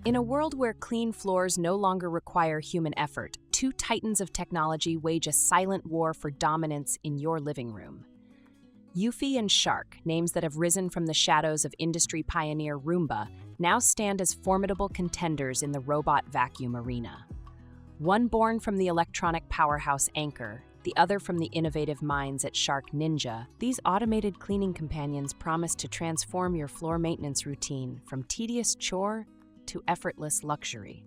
In a world where clean floors no longer require human effort, two titans of technology wage a silent war for dominance in your living room. Eufy and Shark, names that have risen from the shadows of industry pioneer Roomba, now stand as formidable contenders in the robot vacuum arena. One born from the electronic powerhouse Anchor, the other from the innovative minds at Shark Ninja, these automated cleaning companions promise to transform your floor maintenance routine from tedious chore to effortless luxury.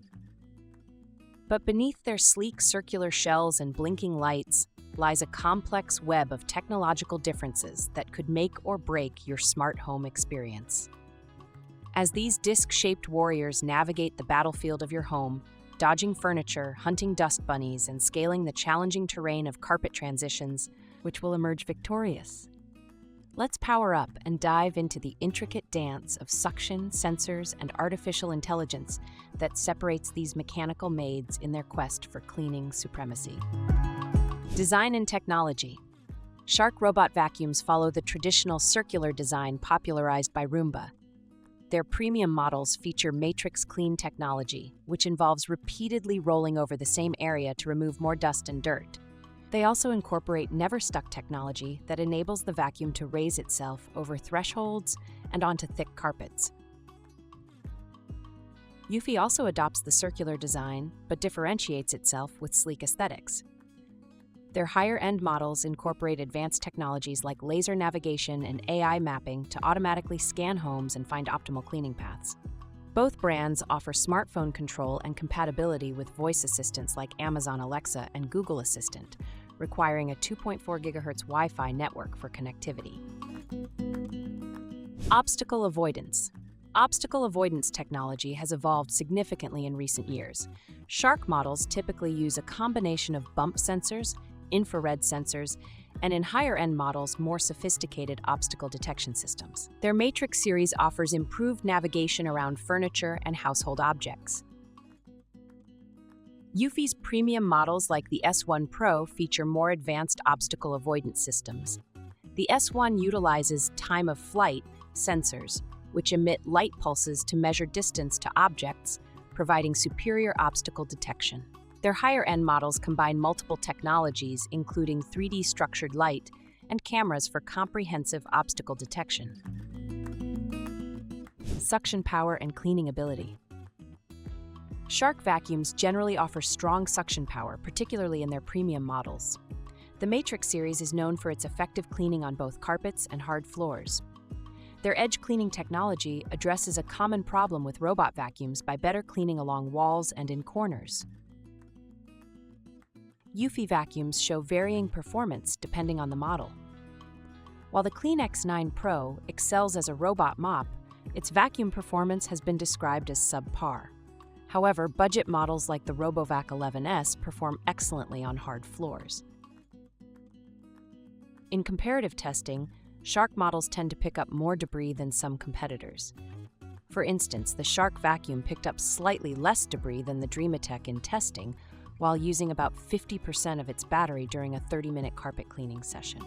But beneath their sleek circular shells and blinking lights lies a complex web of technological differences that could make or break your smart home experience. As these disc-shaped warriors navigate the battlefield of your home, dodging furniture, hunting dust bunnies, and scaling the challenging terrain of carpet transitions, which will emerge victorious. Let's power up and dive into the intricate dance of suction, sensors, and artificial intelligence that separates these mechanical maids in their quest for cleaning supremacy. Design and technology. Shark robot vacuums follow the traditional circular design popularized by Roomba. Their premium models feature matrix clean technology, which involves repeatedly rolling over the same area to remove more dust and dirt. They also incorporate never-stuck technology that enables the vacuum to raise itself over thresholds and onto thick carpets. Eufy also adopts the circular design, but differentiates itself with sleek aesthetics. Their higher-end models incorporate advanced technologies like laser navigation and AI mapping to automatically scan homes and find optimal cleaning paths. Both brands offer smartphone control and compatibility with voice assistants like Amazon Alexa and Google Assistant, requiring a 2.4 GHz Wi-Fi network for connectivity. Obstacle avoidance. Obstacle avoidance technology has evolved significantly in recent years. Shark models typically use a combination of bump sensors, infrared sensors, and in higher-end models, more sophisticated obstacle detection systems. Their Matrix series offers improved navigation around furniture and household objects. Eufy's premium models like the S1 Pro feature more advanced obstacle avoidance systems. The S1 utilizes time-of-flight sensors, which emit light pulses to measure distance to objects, providing superior obstacle detection. Their higher-end models combine multiple technologies, including 3D structured light and cameras for comprehensive obstacle detection. Suction power and cleaning ability. Shark vacuums generally offer strong suction power, particularly in their premium models. The Matrix series is known for its effective cleaning on both carpets and hard floors. Their edge cleaning technology addresses a common problem with robot vacuums by better cleaning along walls and in corners. Eufy vacuums show varying performance depending on the model. While the Clean X10 Pro excels as a robot mop, its vacuum performance has been described as subpar. However, budget models like the Robovac 11S perform excellently on hard floors. In comparative testing, Shark models tend to pick up more debris than some competitors. For instance, the Shark vacuum picked up slightly less debris than the Dreamatech in testing, while using about 50% of its battery during a 30-minute carpet cleaning session.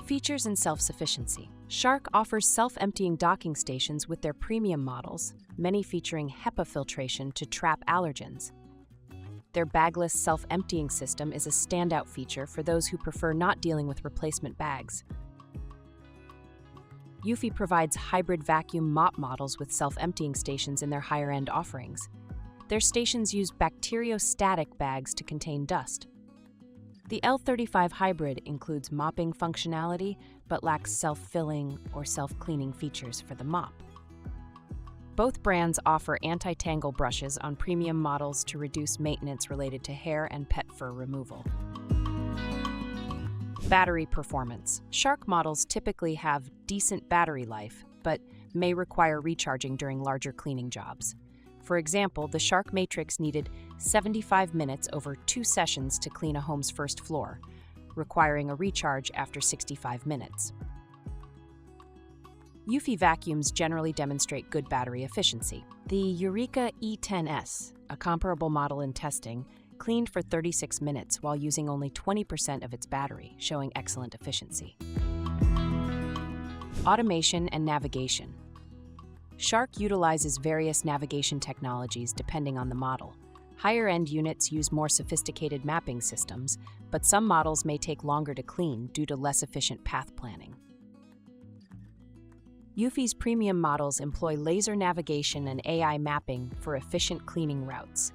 Features and self-sufficiency. Shark offers self-emptying docking stations with their premium models, many featuring HEPA filtration to trap allergens. Their bagless self-emptying system is a standout feature for those who prefer not dealing with replacement bags. Eufy provides hybrid vacuum mop models with self-emptying stations in their higher-end offerings. Their stations use bacteriostatic bags to contain dust. The L35 Hybrid includes mopping functionality, but lacks self-filling or self-cleaning features for the mop. Both brands offer anti-tangle brushes on premium models to reduce maintenance related to hair and pet fur removal. Battery performance. Shark models typically have decent battery life, but may require recharging during larger cleaning jobs. For example, the Shark Matrix needed 75 minutes over 2 sessions to clean a home's first floor, requiring a recharge after 65 minutes. Eufy vacuums generally demonstrate good battery efficiency. The Eureka E10S, a comparable model in testing, cleaned for 36 minutes while using only 20% of its battery, showing excellent efficiency. Automation and navigation. Shark utilizes various navigation technologies depending on the model. Higher-end units use more sophisticated mapping systems, but some models may take longer to clean due to less efficient path planning. Eufy's premium models employ laser navigation and AI mapping for efficient cleaning routes.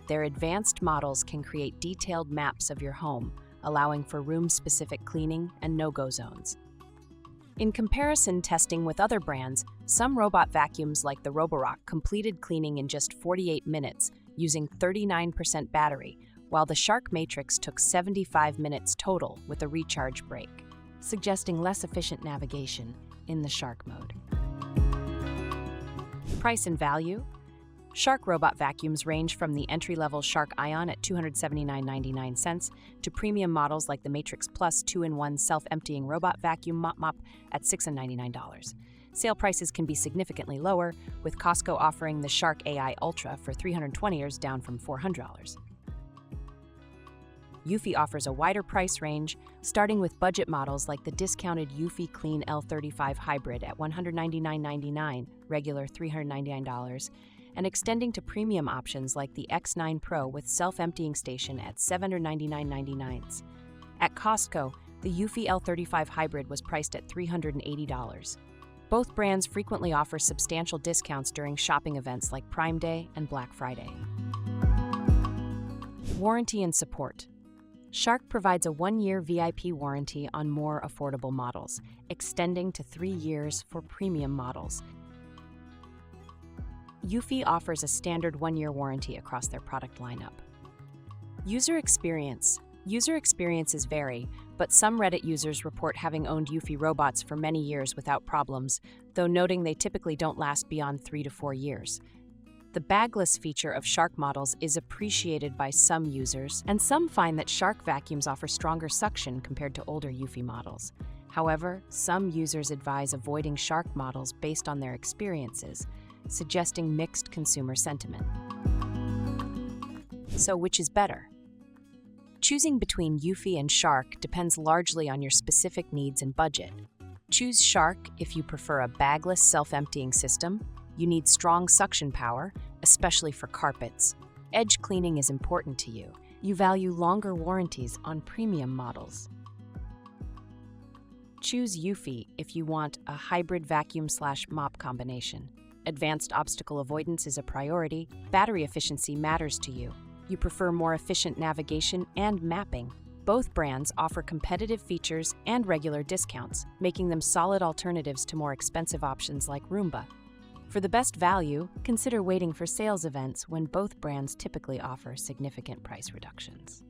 Their advanced models can create detailed maps of your home, allowing for room-specific cleaning and no-go zones. In comparison testing with other brands, some robot vacuums like the Robovac completed cleaning in just 48 minutes using 39% battery, while the Shark Matrix took 75 minutes total with a recharge break, suggesting less efficient navigation in the Shark mode. Price and value. Shark robot vacuums range from the entry-level Shark Ion at $279.99 to premium models like the Matrix Plus 2-in-1 self-emptying robot vacuum mop at $699. Sale prices can be significantly lower, with Costco offering the Shark AI Ultra for $320 down from $400. Eufy offers a wider price range, starting with budget models like the discounted Eufy Clean L35 Hybrid at $199.99, regular $399, and extending to premium options like the X10 Pro with self-emptying station at $799.99. At Costco, the Eufy L35 Hybrid was priced at $380. Both brands frequently offer substantial discounts during shopping events like Prime Day and Black Friday. Warranty and support. Shark provides a 1-year VIP warranty on more affordable models, extending to 3 years for premium models. Eufy offers a standard 1-year warranty across their product lineup. User experience. User experiences vary, but some Reddit users report having owned Eufy robots for many years without problems, though noting they typically don't last beyond 3 to 4 years. The bagless feature of Shark models is appreciated by some users, and some find that Shark vacuums offer stronger suction compared to older Eufy models. However, some users advise avoiding Shark models based on their experiences, suggesting mixed consumer sentiment. So which is better? Choosing between Eufy and Shark depends largely on your specific needs and budget. Choose Shark if you prefer a bagless self-emptying system. You need strong suction power, especially for carpets. Edge cleaning is important to you. You value longer warranties on premium models. Choose Eufy if you want a hybrid vacuum/mop combination. Advanced obstacle avoidance is a priority. Battery efficiency matters to you. You prefer more efficient navigation and mapping. Both brands offer competitive features and regular discounts, making them solid alternatives to more expensive options like Roomba. For the best value, consider waiting for sales events when both brands typically offer significant price reductions.